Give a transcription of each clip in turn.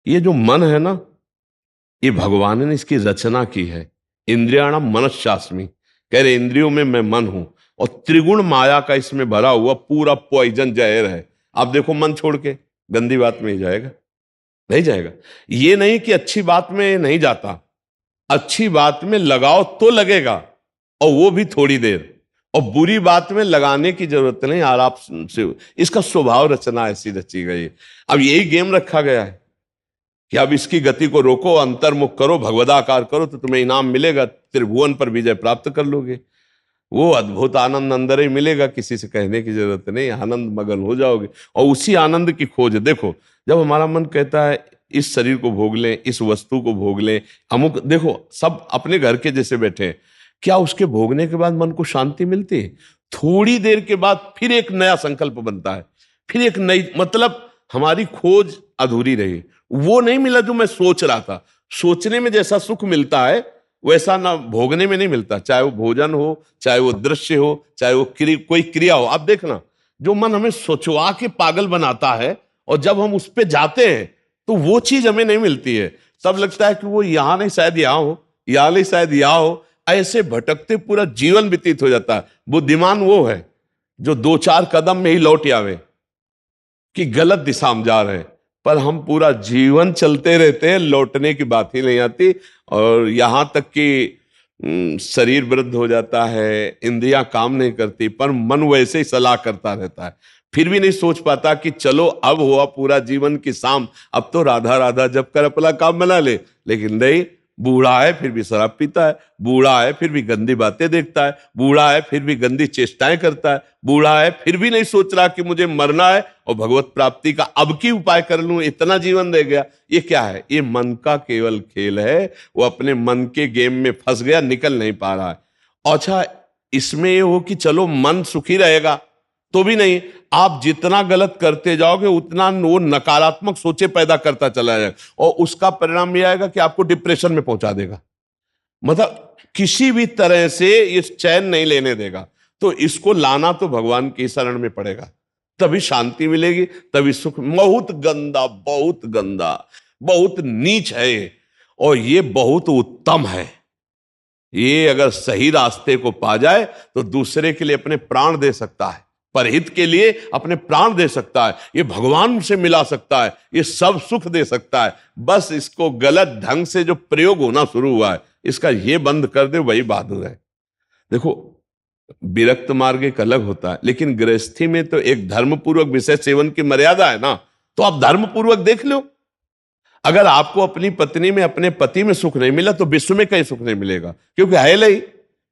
ये जो मन है ना, ये भगवान ने इसकी रचना की है। इंद्रियाणाम मनश्चास्मि, कह रहे इंद्रियों में मैं मन हूं, और त्रिगुण माया का इसमें भरा हुआ पूरा पॉइजन जहर है। आप देखो मन छोड़ के गंदी बात में ही जाएगा, नहीं जाएगा। ये नहीं कि अच्छी बात में नहीं जाता, अच्छी बात में लगाओ तो लगेगा, और वो भी थोड़ी देर। और बुरी बात में लगाने की जरूरत नहीं, आराम से। इसका स्वभाव रचना ऐसी रची गई है। अब यही गेम रखा गया है कि अब इसकी गति को रोको, अंतर्मुख करो, भगवदाकार करो, तो तुम्हें इनाम मिलेगा, त्रिभुवन पर विजय प्राप्त कर लोगे। वो अद्भुत आनंद अंदर ही मिलेगा, किसी से कहने की जरूरत नहीं, आनंद मगन हो जाओगे। और उसी आनंद की खोज देखो, जब हमारा मन कहता है इस शरीर को भोग लें, इस वस्तु को भोग लें, अमुक, देखो सब अपने घर के जैसे बैठे हैं, क्या उसके भोगने के बाद मन को शांति मिलती है? थोड़ी देर के बाद फिर एक नया संकल्प बनता है, फिर एक नई, मतलब हमारी खोज अधूरी रही। वो नहीं मिला जो मैं सोच रहा था। सोचने में जैसा सुख मिलता है वैसा ना भोगने में नहीं मिलता, चाहे वो भोजन हो, चाहे वो दृश्य हो, चाहे वो कोई क्रिया हो। आप देखना, जो मन हमें सोचवा के पागल बनाता है, और जब हम उस पे जाते हैं तो वो चीज हमें नहीं मिलती है। तब लगता है कि वो यहां नहीं, शायद यहां हो, यहां नहीं, शायद यहां हो। ऐसे भटकते पूरा जीवन व्यतीत हो जाता है। बुद्धिमान वो है जो दो चार कदम में ही लौट आवे कि गलत दिशा में जा रहे हैं, पर हम पूरा जीवन चलते रहते हैं, लौटने की बात ही नहीं आती। और यहां तक कि शरीर वृद्ध हो जाता है, इंद्रियां काम नहीं करती, पर मन वैसे ही सलाह करता रहता है। फिर भी नहीं सोच पाता कि चलो अब हुआ पूरा जीवन की शाम, अब तो राधा राधा जब कर अपना काम बना ले। लेकिन नहीं, बूढ़ा है फिर भी शराब पीता है, बूढ़ा है फिर भी गंदी बातें देखता है, बूढ़ा है फिर भी गंदी चेष्टाएं करता है, बूढ़ा है फिर भी नहीं सोच रहा कि मुझे मरना है और भगवत प्राप्ति का अब की उपाय कर लूं, इतना जीवन रह गया। ये क्या है? ये मन का केवल खेल है। वो अपने मन के गेम में फंस गया, निकल नहीं पा रहा है। अच्छा, इसमें ये हो कि चलो मन सुखी रहेगा, तो भी नहीं। आप जितना गलत करते जाओगे उतना वो नकारात्मक सोचे पैदा करता चला जाएगा, और उसका परिणाम यह आएगा कि आपको डिप्रेशन में पहुंचा देगा। मतलब किसी भी तरह से ये चैन नहीं लेने देगा। तो इसको लाना तो भगवान की शरण में पड़ेगा, तभी शांति मिलेगी, तभी सुख। बहुत गंदा, बहुत गंदा, बहुत नीच है ये, और ये बहुत उत्तम है। ये अगर सही रास्ते को पा जाए तो दूसरे के लिए अपने प्राण दे सकता है, परहित के लिए अपने प्राण दे सकता है, ये भगवान से मिला सकता है, ये सब सुख दे सकता है। बस इसको गलत ढंग से जो प्रयोग होना शुरू हुआ है, इसका ये बंद कर दे, वही बहादुर है। देखो, विरक्त मार्ग एक अलग होता है, लेकिन गृहस्थी में तो एक धर्मपूर्वक विषय सेवन की मर्यादा है ना। तो आप धर्मपूर्वक देख लो। अगर आपको अपनी पत्नी में, अपने पति में सुख नहीं मिला तो विश्व में कहीं सुख नहीं मिलेगा, क्योंकि है नहीं।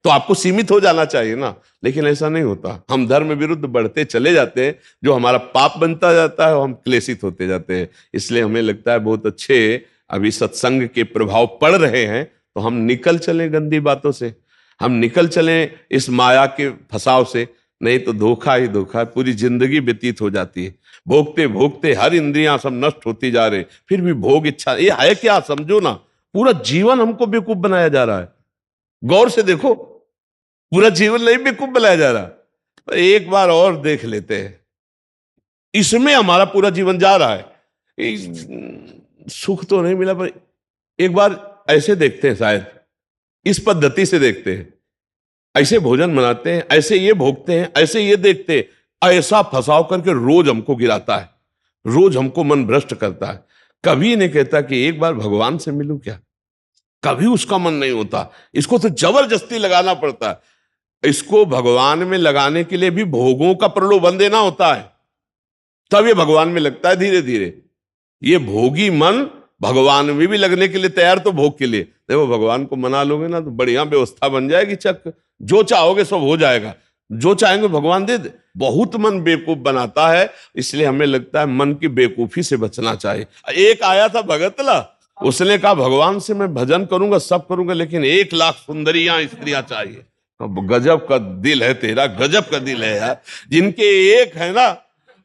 तो आपको सीमित हो जाना चाहिए ना, लेकिन ऐसा नहीं होता। हम धर्म विरुद्ध बढ़ते चले जाते हैं, जो हमारा पाप बनता जाता है और हम क्लेशित होते जाते हैं। इसलिए हमें लगता है बहुत अच्छे अभी सत्संग के प्रभाव पड़ रहे हैं, तो हम निकल चलें गंदी बातों से, हम निकल चलें इस माया के फसाव से। नहीं तो धोखा ही धोखा, पूरी जिंदगी व्यतीत हो जाती है। भोगते भोगते हर इंद्रियां सब नष्ट होती जा रही, फिर भी भोग इच्छा, ये है क्या? समझो ना, पूरा जीवन हमको बेवकूफ बनाया जा रहा है। गौर से देखो, पूरा जीवन नहीं बेवकूफ बनाया जा रहा। तो एक बार और देख लेते हैं, इसमें हमारा पूरा जीवन जा रहा है। सुख तो नहीं मिला, पर एक बार ऐसे देखते हैं, शायद इस पद्धति से देखते हैं, ऐसे भोजन बनाते हैं, ऐसे ये भोगते हैं, ऐसे ये देखते हैं, ऐसा फंसाव करके रोज हमको गिराता है, रोज हमको मन भ्रष्ट करता है। कभी नहीं कहता कि एक बार भगवान से मिलूं क्या, कभी उसका मन नहीं होता। इसको तो जबरदस्ती लगाना पड़ता है। इसको भगवान में लगाने के लिए भी भोगों का प्रलोभन देना होता है, तब ये भगवान में लगता है धीरे धीरे। ये भोगी मन भगवान में भी लगने के लिए तैयार, तो भोग के लिए देखो, भगवान को मना लोगे ना तो बढ़िया व्यवस्था बन जाएगी, चक जो चाहोगे सब हो जाएगा, जो चाहेंगे भगवान दे दे। बहुत मन बेवकूफ बनाता है, इसलिए हमें लगता है मन की बेवकूफी से बचना चाहिए। एक आया था भगतला, उसने कहा भगवान से मैं भजन करूंगा, सब करूंगा, लेकिन 1 लाख सुंदरियां स्त्रियां चाहिए। अब गजब का दिल है तेरा, गजब का दिल है यार। जिनके एक है ना,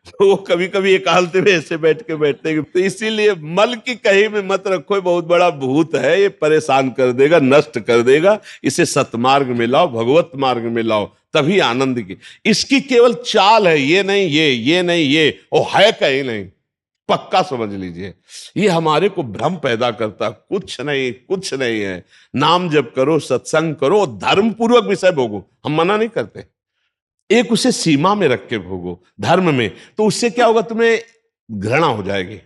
तो वो कभी कभी एकांत में ऐसे बैठ के बैठते हैं। तो इसीलिए मल की कहीं में मत रखो, बहुत बड़ा भूत है, ये परेशान कर देगा, नष्ट कर देगा। इसे सतमार्ग में लाओ, भगवत मार्ग में लाओ, तभी आनंद की। इसकी केवल चाल है, ये नहीं ये नहीं ये, वो है कहीं नहीं। पक्का समझ लीजिए। ये हमारे को भ्रम पैदा करता, कुछ नहीं, कुछ नहीं है। नाम जप करो, सत्संग करो, धर्म पूर्वक विषय भोगो, हम मना नहीं करते, एक उसे सीमा में रख के भोगो धर्म में, तो उससे क्या होगा, तुम्हें घृणा हो जाएगी।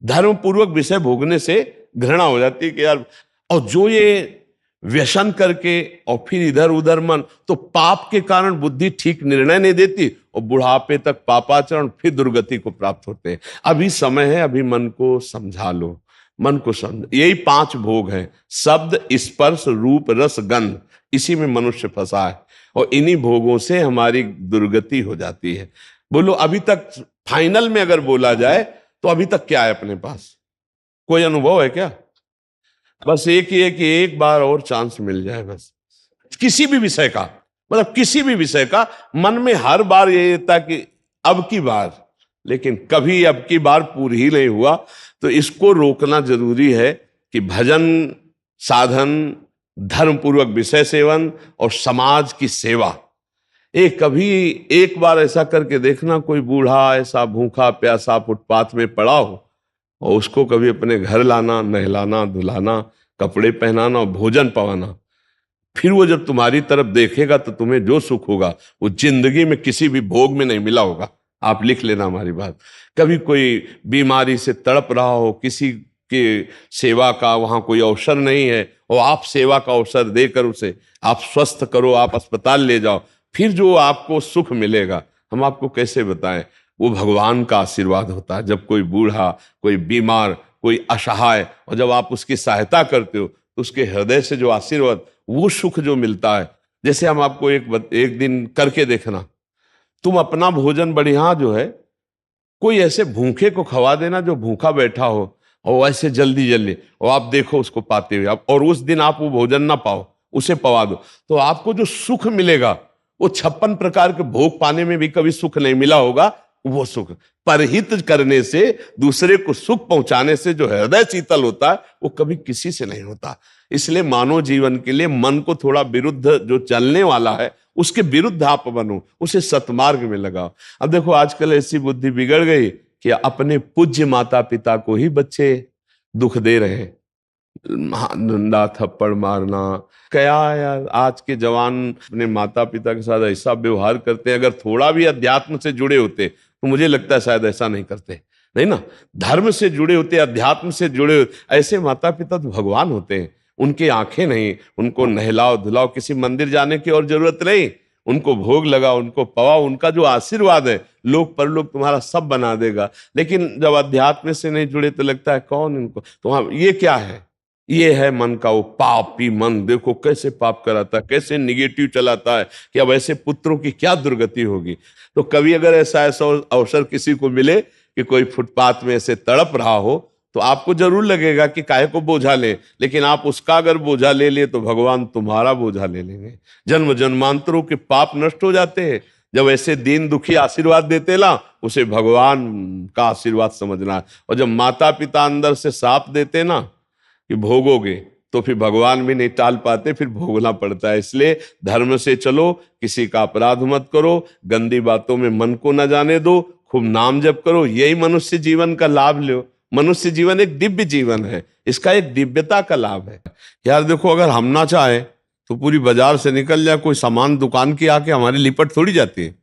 धर्म पूर्वक विषय भोगने से घृणा हो जाती है कि यार, और जो ये व्यसन करके और फिर इधर उधर मन, तो पाप के कारण बुद्धि ठीक निर्णय नहीं देती और बुढ़ापे तक पापाचरण, फिर दुर्गति को प्राप्त होते हैं। अभी समय है, अभी मन को समझा लो, मन को समझ, यही 5 भोग हैं, शब्द, स्पर्श, रूप, रस, गंध, इसी में मनुष्य फंसा है और इन्हीं भोगों से हमारी दुर्गति हो जाती है। बोलो अभी तक फाइनल में अगर बोला जाए तो अभी तक क्या है अपने पास, कोई अनुभव है क्या? बस एक ही है कि एक बार और चांस मिल जाए, बस किसी भी विषय का, मतलब किसी भी विषय का, मन में हर बार ये रहता कि अब की बार, लेकिन कभी अब की बार पूरी ही नहीं हुआ। तो इसको रोकना जरूरी है कि भजन, साधन, धर्म पूर्वक विषय सेवन और समाज की सेवा। कभी एक बार ऐसा करके देखना, कोई बूढ़ा ऐसा भूखा प्यासा फुटपाथ में पड़ा हो और उसको कभी अपने घर लाना, नहलाना, धुलाना, कपड़े पहनाना और भोजन पवाना, फिर वो जब तुम्हारी तरफ देखेगा तो तुम्हें जो सुख होगा वो जिंदगी में किसी भी भोग में नहीं मिला होगा। आप लिख लेना हमारी बात। कभी कोई बीमारी से तड़प रहा हो, किसी के सेवा का वहां कोई अवसर नहीं है और आप सेवा का अवसर देकर उसे आप स्वस्थ करो, आप अस्पताल ले जाओ, फिर जो आपको सुख मिलेगा हम आपको कैसे बताएं। वो भगवान का आशीर्वाद होता है। जब कोई बूढ़ा, कोई बीमार, कोई असहाय, और जब आप उसकी सहायता करते हो तो उसके हृदय से जो आशीर्वाद, वो सुख जो मिलता है। जैसे हम आपको एक दिन करके देखना, तुम अपना भोजन बढ़िया जो है, कोई ऐसे भूखे को खवा देना जो भूखा बैठा हो, और ऐसे जल्दी जल्दी, और आप देखो उसको पाते हुए, और उस दिन आप वो भोजन ना पाओ, उसे पवा दो, तो आपको जो सुख मिलेगा वो 56 प्रकार के भोग पाने में भी कभी सुख नहीं मिला होगा। वो सुख परहित करने से, दूसरे को सुख पहुंचाने से जो हृदय शीतल होता है वो कभी किसी से नहीं होता। इसलिए मानव जीवन के लिए मन को थोड़ा विरुद्ध जो चलने वाला है उसके विरुद्ध आप बनो, उसे सतमार्ग में लगाओ। अब देखो आजकल ऐसी बुद्धि बिगड़ गई कि अपने पूज्य माता पिता को ही बच्चे दुख दे रहे हैं, डंडा थप्पड़ मारना। क्या यार, आज के जवान अपने माता पिता के साथ ऐसा व्यवहार करते हैं। अगर थोड़ा भी अध्यात्म से जुड़े होते तो मुझे लगता है शायद ऐसा नहीं करते, नहीं ना। धर्म से जुड़े होते, अध्यात्म से जुड़े होते, ऐसे माता पिता तो भगवान होते हैं। उनकी आंखें नहीं, उनको नहलाओ धुलाओ, किसी मंदिर जाने की और जरूरत नहीं, उनको भोग लगाओ, उनको पवाओ, उनका जो आशीर्वाद है लोक परलोक तुम्हारा सब बना देगा। लेकिन जब अध्यात्म से नहीं जुड़े तो लगता है कौन इनको, तो हाँ, ये क्या है, ये है मन का वो पापी मन। देखो कैसे पाप कराता है, कैसे निगेटिव चलाता है कि अब ऐसे पुत्रों की क्या दुर्गति होगी। तो कभी अगर ऐसा अवसर किसी को मिले कि कोई फुटपाथ में ऐसे तड़प रहा हो, तो आपको जरूर लगेगा कि काहे को बोझा ले, लेकिन आप उसका अगर बोझा ले लिए तो भगवान तुम्हारा बोझा ले लेंगे। जन्म जन्मांतरों के पाप नष्ट हो जाते हैं जब ऐसे दीन दुखी आशीर्वाद देते ना, उसे भगवान का आशीर्वाद समझना। और जब माता पिता अंदर से साप देते ना कि भोगोगे, तो फिर भगवान भी नहीं टाल पाते, फिर भोगना पड़ता है। इसलिए धर्म से चलो, किसी का अपराध मत करो, गंदी बातों में मन को न जाने दो, खूब नाम जप करो, यही मनुष्य जीवन का लाभ लो। मनुष्य जीवन एक दिव्य जीवन है, इसका एक दिव्यता का लाभ है। यार देखो, अगर हम ना चाहे तो पूरी बाजार से निकल जाए कोई सामान, दुकान की आके हमारी लिपट थोड़ी जाती है।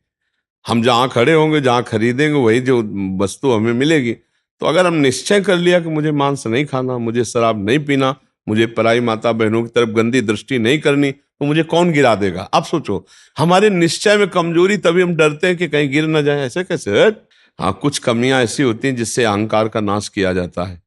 हम जहाँ खड़े होंगे, जहाँ खरीदेंगे, वही जो वस्तु हमें मिलेगी। तो अगर हम निश्चय कर लिया कि मुझे मांस नहीं खाना, मुझे शराब नहीं पीना, मुझे पराई माता बहनों की तरफ गंदी दृष्टि नहीं करनी, तो मुझे कौन गिरा देगा? आप सोचो, हमारे निश्चय में कमजोरी, तभी हम डरते हैं कि कहीं गिर ना जाए। ऐसे कैसे? हाँ, कुछ कमियां ऐसी होती हैं जिससे अहंकार का नाश किया जाता है।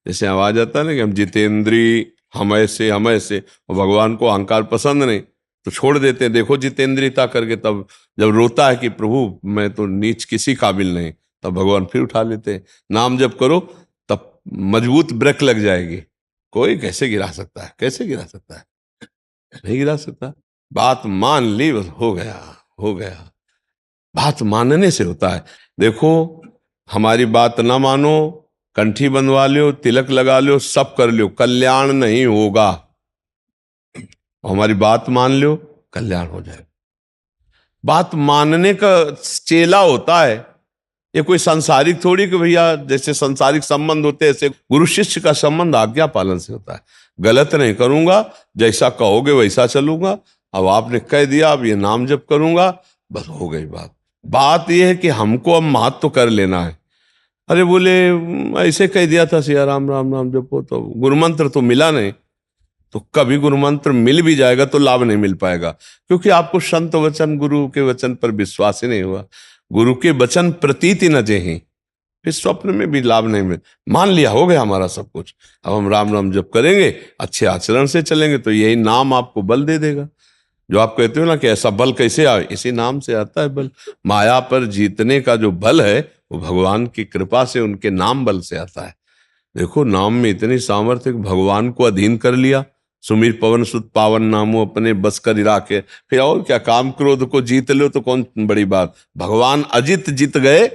जैसे आवाज आता है ना कि हम जितेंद्री, हम ऐसे हम ऐसे, और भगवान को अहंकार पसंद नहीं तो छोड़ देते हैं। देखो जितेंद्रियता करके, तब जब रोता है कि प्रभु मैं तो नीच किसी काबिल नहीं, तब भगवान फिर उठा लेते हैं। नाम जब करो तब मजबूत ब्रेक लग जाएगी। कोई कैसे गिरा सकता है? कैसे गिरा सकता है? नहीं गिरा सकता। बात मान ली, बस हो गया, हो गया। बात मानने से होता है। देखो, हमारी बात ना मानो, कंठी बंधवा लो, तिलक लगा लो, सब कर लो, कल्याण नहीं होगा। हमारी बात मान लो, कल्याण हो जाए। बात मानने का चेला होता है ये कोई सांसारिक थोड़ी कि भैया जैसे सांसारिक संबंध होते हैं ऐसे गुरु शिष्य का संबंध आज्ञा पालन से होता है। गलत नहीं करूंगा, जैसा कहोगे वैसा चलूंगा। अब आपने कह दिया, अब ये नाम जप करूंगा, बस हो गई बात। बात यह है कि हमको अब महत्व तो कर लेना है। अरे बोले ऐसे कह दिया था सिया राम राम राम जपो, तो गुरु मंत्र तो मिला नहीं। तो कभी गुरु मंत्र मिल भी जाएगा तो लाभ नहीं मिल पाएगा, क्योंकि आपको संत वचन गुरु के वचन पर विश्वास ही नहीं हुआ। गुरु के वचन प्रतीति न जेहि, फिर स्वप्न में भी लाभ नहीं मिल। मान लिया हो गया हमारा सब कुछ, अब हम राम राम जप करेंगे, अच्छे आचरण से चलेंगे तो यही नाम आपको बल दे देगा। जो आप कहते हो ना कि ऐसा बल कैसे आए, इसी नाम से आता है बल। माया पर जीतने का जो बल है वो भगवान की कृपा से, उनके नाम बल से आता है। देखो नाम में इतनी सामर्थ्य, भगवान को अधीन कर लिया। सुमीर पवन सुत पावन नामो अपने बस कर राखे, फिर और क्या, काम क्रोध को जीत लो तो कौन बड़ी बात। भगवान अजित जीत गए।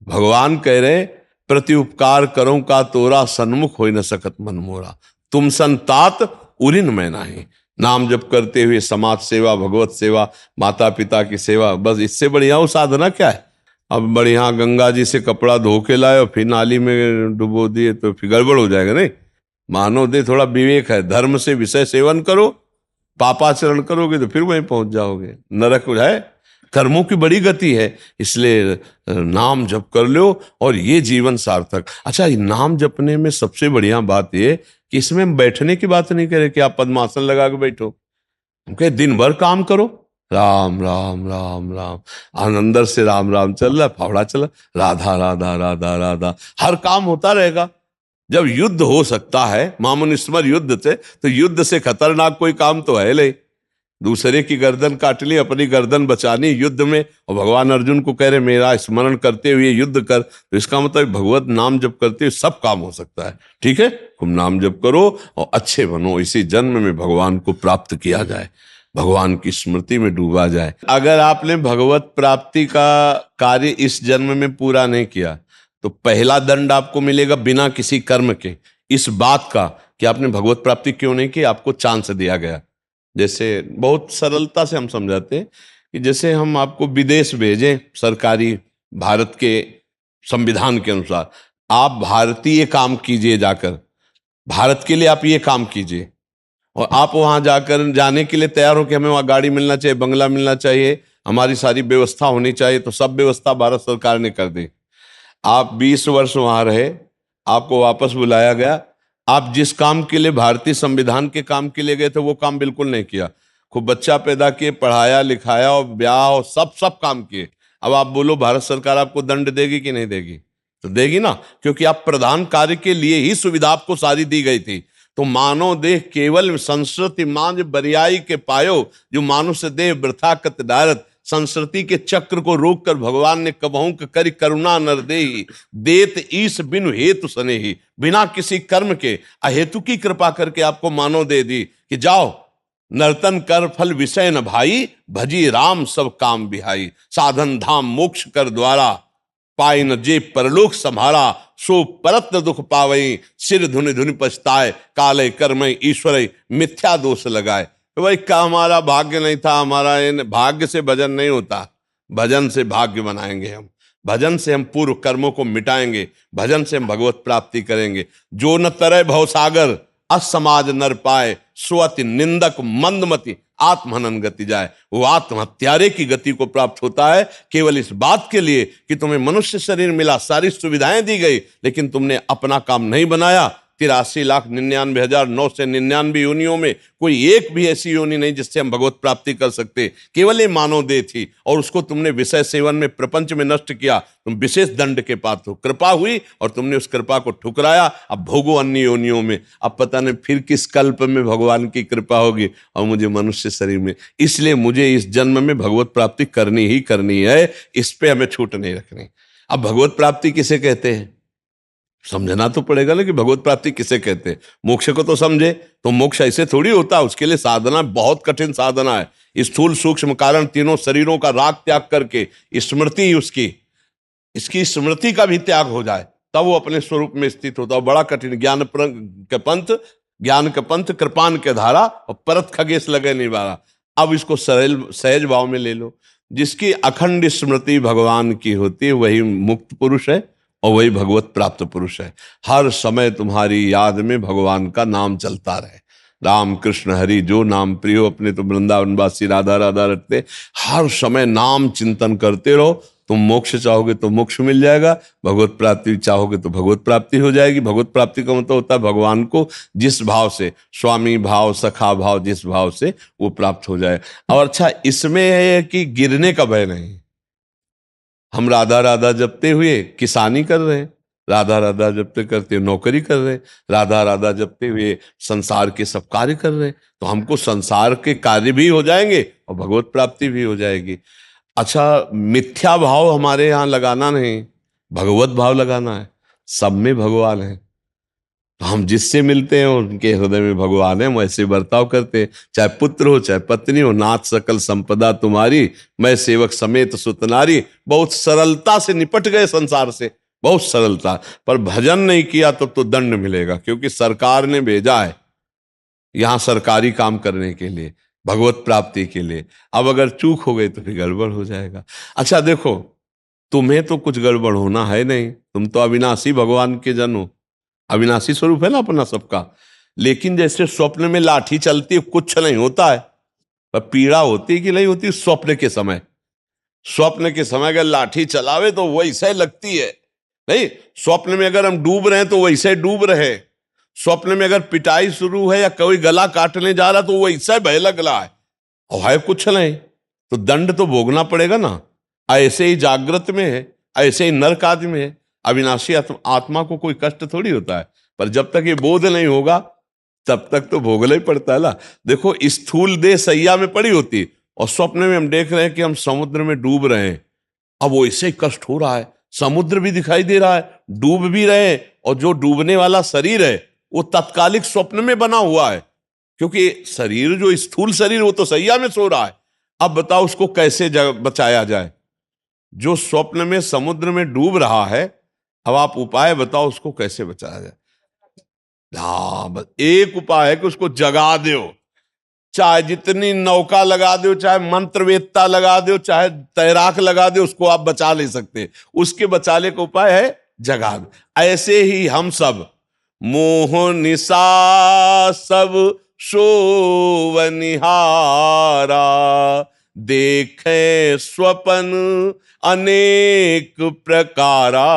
भगवान कह रहे प्रति उपकार करो का तोरा, सन्मुख हो न सकत मन मोरा, तुम संतात उरिन मैं नाही। नाम जप करते हुए समाज सेवा, भगवत सेवा, माता पिता की सेवा, बस इससे बढ़िया वो साधना क्या है। अब बढ़िया गंगा जी से कपड़ा धो के लाए और फिर नाली में डुबो दिए तो फिर गड़बड़ हो जाएगा। नहीं, मानव दे थोड़ा विवेक है, धर्म से विषय सेवन करो, पापाचरण करोगे तो फिर वहीं पहुंच जाओगे, नरक हो जाए। कर्मों की बड़ी गति है, इसलिए नाम जप कर लो और ये जीवन सार्थक। अच्छा, नाम जपने में सबसे बढ़िया बात ये कि इसमें हम बैठने की बात नहीं करें कि आप पद्मासन लगा के बैठो। हम कहे दिन भर काम करो, राम राम राम राम, अंदर से राम राम चल रहा, फावड़ा चला, राधा राधा राधा राधा, हर काम होता रहेगा। जब युद्ध हो सकता है मामुनिस्मर युद्ध से, तो युद्ध से खतरनाक कोई काम तो है नहीं। दूसरे की गर्दन काट ली, अपनी गर्दन बचानी युद्ध में, और भगवान अर्जुन को कह रहे मेरा स्मरण करते हुए युद्ध कर, तो इसका मतलब भगवत नाम जप करते हुए सब काम हो सकता है। ठीक है, तुम नाम जप करो और अच्छे बनो, इसी जन्म में भगवान को प्राप्त किया जाए, भगवान की स्मृति में डूबा जाए। अगर आपने भगवत प्राप्ति का कार्य इस जन्म में पूरा नहीं किया तो पहला दंड आपको मिलेगा बिना किसी कर्म के, इस बात का कि आपने भगवत प्राप्ति क्यों नहीं की, आपको चांस दिया गया। जैसे बहुत सरलता से हम समझाते हैं कि जैसे हम आपको विदेश भेजें सरकारी, भारत के संविधान के अनुसार, आप भारतीय काम कीजिए, जाकर भारत के लिए आप ये काम कीजिए, और आप वहां जाकर जाने के लिए तैयार हो कि हमें वहां गाड़ी मिलना चाहिए, बंगला मिलना चाहिए, हमारी सारी व्यवस्था होनी चाहिए, तो सब व्यवस्था भारत सरकार ने कर दी। आप 20 वर्ष वहां रहे, आपको वापस बुलाया गया, आप जिस काम के लिए भारतीय संविधान के काम के लिए गए थे वो काम बिल्कुल नहीं किया, खूब बच्चा पैदा किए, पढ़ाया लिखाया और ब्याह और सब काम किए। अब आप बोलो भारत सरकार आपको दंड देगी कि नहीं देगी? तो देगी ना, क्योंकि आप प्रधान कार्य के लिए ही सुविधा आपको सारी दी गई थी। तो मानव देह केवल संस्कृति मांझ बरियाई के पायो, जो मानुष देह वृथा कत डारत, संस्कृति के चक्र को रोककर भगवान ने कबहू करि करुणा नर देहि, देत ईश बिनु हेतु सनेहि, बिना किसी कर्म के अहेतु की कृपा करके आपको मानव दे दी कि जाओ नर्तन कर फल विषय न भाई, भजी राम सब काम बिहाई, साधन धाम मोक्ष कर द्वारा, पाई न जे परलोक संभारा, सो परत न दुख पावई, सिर धुनि धुनि पछताए, काले कर्मय ईश्वर मिथ्या दोष लगाए। तो भाई का हमारा भाग्य नहीं था, हमारा भाग्य से भजन नहीं होता, भजन से भाग्य बनाएंगे हम, भजन से हम पूर्व कर्मों को मिटाएंगे, भजन से हम भगवत प्राप्ति करेंगे। जो न तरय भवसागर असमाज नर पाए, स्वति निंदक मंदमति आत्महनन गति जाए। वो आत्महत्यारे की गति को प्राप्त होता है केवल इस बात के लिए कि तुम्हें मनुष्य शरीर मिला, सारी सुविधाएं दी गई, लेकिन तुमने अपना काम नहीं बनाया। 83,99,999 योनियों में कोई एक भी ऐसी योनि नहीं जिससे हम भगवत प्राप्ति कर सकते, केवल ये मानव देह थी, और उसको तुमने विषय सेवन में प्रपंच में नष्ट किया, तुम विशेष दंड के पात्र हो। कृपा हुई और तुमने उस कृपा को ठुकराया, अब भोगो अन्य योनियों में। अब पता नहीं फिर किस कल्प में भगवान की कृपा होगी और मुझे मनुष्य शरीर में, इसलिए मुझे इस जन्म में भगवत प्राप्ति करनी ही करनी है, इस पे हमें छूट नहीं रखनी। अब भगवत प्राप्ति किसे कहते हैं समझना तो पड़ेगा ना, कि भगवत प्राप्ति किसे कहते हैं। मोक्ष को तो समझे, तो मोक्ष ऐसे थोड़ी होता, उसके लिए साधना बहुत कठिन साधना है। स्थूल सूक्ष्म कारण तीनों शरीरों का राग त्याग करके स्मृति उसकी, इसकी स्मृति का भी त्याग हो जाए, तब वो अपने स्वरूप में स्थित होता है। बड़ा कठिन, ज्ञान के पंथ कृपान के धारा, और परत खगेश लगे निवारा। अब इसको सरल सहज भाव में ले लो। जिसकी अखंड स्मृति भगवान की होती है वही मुक्त पुरुष है और वही भगवत प्राप्त पुरुष है। हर समय तुम्हारी याद में भगवान का नाम चलता रहे। राम कृष्ण हरि जो नाम प्रियो, अपने तो वृंदावनवासी राधा राधा रटते। हर समय नाम चिंतन करते रहो। तुम मोक्ष चाहोगे तो मोक्ष मिल जाएगा, भगवत प्राप्ति चाहोगे तो भगवत प्राप्ति हो जाएगी। भगवत प्राप्ति का मतलब होता है भगवान को जिस भाव से, स्वामी भाव, सखा भाव, जिस भाव से वो प्राप्त हो जाए। और अच्छा, इसमें है कि गिरने का भय नहीं। हम राधा राधा जपते हुए किसानी कर रहे हैं, राधा राधा जपते करते नौकरी कर रहे हैं, राधा राधा जपते हुए संसार के सब कार्य कर रहे हैं, तो हमको संसार के कार्य भी हो जाएंगे और भगवत प्राप्ति भी हो जाएगी। अच्छा, मिथ्या भाव हमारे यहाँ लगाना नहीं, भगवत भाव लगाना है। सब में भगवान है, तो हम जिससे मिलते हैं उनके हृदय में भगवान है, हम ऐसे बर्ताव करते हैं। चाहे पुत्र हो, चाहे पत्नी हो, नाथ सकल संपदा तुम्हारी, मैं सेवक समेत सुतनारी। बहुत सरलता से निपट गए संसार से, बहुत सरलता। पर भजन नहीं किया तो दंड मिलेगा, क्योंकि सरकार ने भेजा है यहां सरकारी काम करने के लिए, भगवत प्राप्ति के लिए। अब अगर चूक हो गई तो फिर गड़बड़ हो जाएगा। अच्छा देखो, तुम्हें तो कुछ गड़बड़ होना है नहीं, तुम तो अविनाशी भगवान के जन हो, अविनाशी स्वरूप है ना अपना सबका। लेकिन जैसे स्वप्न में लाठी चलती है, कुछ नहीं होता है, पर पीड़ा होती कि नहीं होती स्वप्न के समय। स्वप्न के समय अगर लाठी चलावे तो वैसे लगती है, नहीं। स्वप्न में अगर हम डूब रहे हैं तो वैसे डूब रहे। स्वप्न में अगर पिटाई शुरू है या कोई गला काटने जा रहा तो वैसे भय लग रहा है, और है कुछ नहीं, तो दंड तो भोगना पड़ेगा ना। ऐसे ही जागृत में है, ऐसे ही नरक आदि में है। अविनाशी आत्मा को कोई कष्ट थोड़ी होता है, पर जब तक ये बोध नहीं होगा तब तक तो भोगना ही पड़ता है ना। देखो, स्थूल देह सैया में पड़ी होती और स्वप्न में हम देख रहे हैं कि हम समुद्र में डूब रहे हैं। अब वो ऐसे ही कष्ट हो रहा है, समुद्र भी दिखाई दे रहा है, डूब भी रहे हैं, और जो डूबने वाला शरीर है वो तत्कालिक स्वप्न में बना हुआ है, क्योंकि शरीर जो स्थूल शरीर वो तो सैया में सो रहा है। अब बताओ उसको कैसे बचाया जाए। जो स्वप्न में समुद्र में डूब रहा है, अब आप उपाय बताओ उसको कैसे बचाया जाए। हाँ, बस एक उपाय है कि उसको जगा दो। चाहे जितनी नौका लगा दो, चाहे मंत्रवेत्ता लगा दो, चाहे तैराक लगा दो, उसको आप बचा नहीं सकते। उसके बचाने का उपाय है जगा दो। ऐसे ही हम सब मोह निशा सब सोवनिहारा, देखे स्वपन अनेक प्रकारा,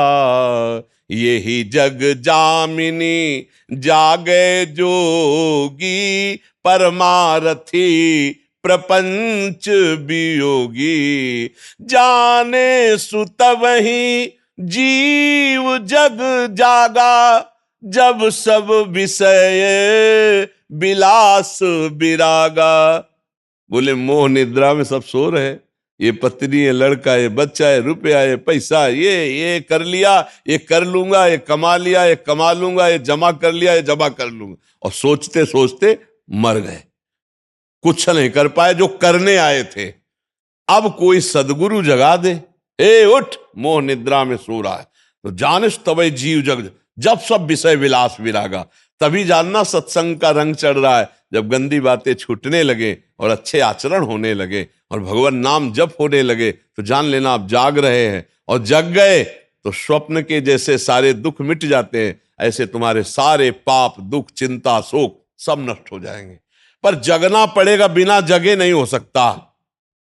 यही जग जामिनी जागे जोगी, परमारथी प्रपंच वियोगी, जाने सुत वही जीव जग जागा, जब सब विषय विलास विरागा। बोले मोह निद्रा में सब सो रहे, ये पत्नी है, लड़का है, बच्चा है, रुपया है, पैसा, ये कर लिया, ये कर लूंगा, ये कमा लिया, ये कमा लूंगा, ये जमा कर लिया, ये जमा कर लूंगा, और सोचते सोचते मर गए, कुछ नहीं कर पाए जो करने आए थे। अब कोई सदगुरु जगा दे, ए उठ, मोह निद्रा में सो रहा है, तो जानिस तबै जीव जग, जब सब विषय विलास विरागा। तभी जानना सत्संग का रंग चढ़ रहा है, जब गंदी बातें छूटने लगे और अच्छे आचरण होने लगे और भगवान नाम जप होने लगे, तो जान लेना आप जाग रहे हैं। और जग गए तो स्वप्न के जैसे सारे दुख मिट जाते हैं, ऐसे तुम्हारे सारे पाप, दुख, चिंता, शोक सब नष्ट हो जाएंगे। पर जगना पड़ेगा, बिना जगे नहीं हो सकता।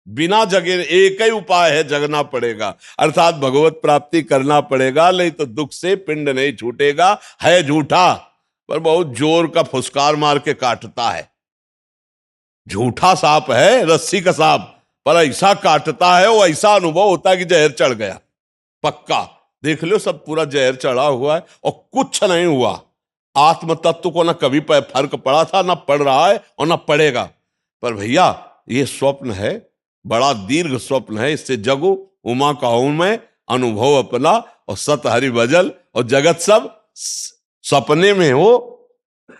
बिना जगे एक ही उपाय है, जगना पड़ेगा, अर्थात भगवत प्राप्ति करना पड़ेगा, नहीं तो दुख से पिंड नहीं छूटेगा। है झूठा, पर बहुत जोर का फुसकार मार के काटता है। झूठा सांप है, रस्सी का सांप, पर ऐसा काटता है, वो ऐसा अनुभव होता है कि जहर चढ़ गया, पक्का। देख लो, सब पूरा जहर चढ़ा हुआ है और कुछ नहीं हुआ। आत्म तत्व को ना कभी फर्क पड़ा था, ना पड़ रहा है और ना पड़ेगा। पर भैया ये स्वप्न है, बड़ा दीर्घ स्वप्न है, इससे जगो, उमा कहूं मैं अनुभव अपना, और सत हरि भजल, और जगत सब सपने में हो।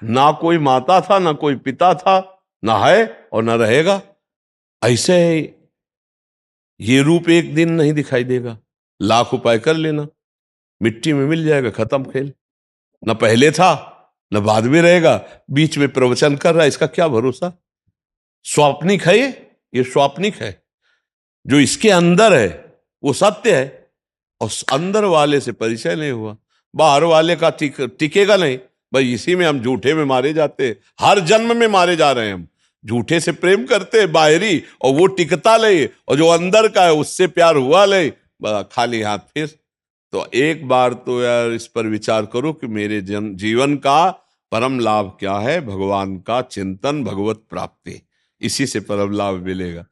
ना कोई माता था, ना कोई पिता था, ना है और ना रहेगा। ऐसे ये रूप एक दिन नहीं दिखाई देगा, लाख उपाय कर लेना, मिट्टी में मिल जाएगा, खत्म खेल। ना पहले था ना बाद में रहेगा, बीच में प्रवचन कर रहा है, इसका क्या भरोसा। स्वाप्निक है ये स्वाप्निक है। जो इसके अंदर है वो सत्य है, और अंदर वाले से परिचय नहीं हुआ, बाहर वाले का टिकेगा नहीं। भाई इसी में हम झूठे में मारे जाते हैं, हर जन्म में मारे जा रहे हैं हम। झूठे से प्रेम करते हैं बाहरी, और वो टिकता ले, और जो अंदर का है उससे प्यार हुआ ले, खाली हाथ फिर। तो एक बार तो यार इस पर विचार करो कि मेरे जीवन का परम लाभ क्या है। भगवान का चिंतन, भगवत प्राप्ति, इसी से परम लाभ मिलेगा।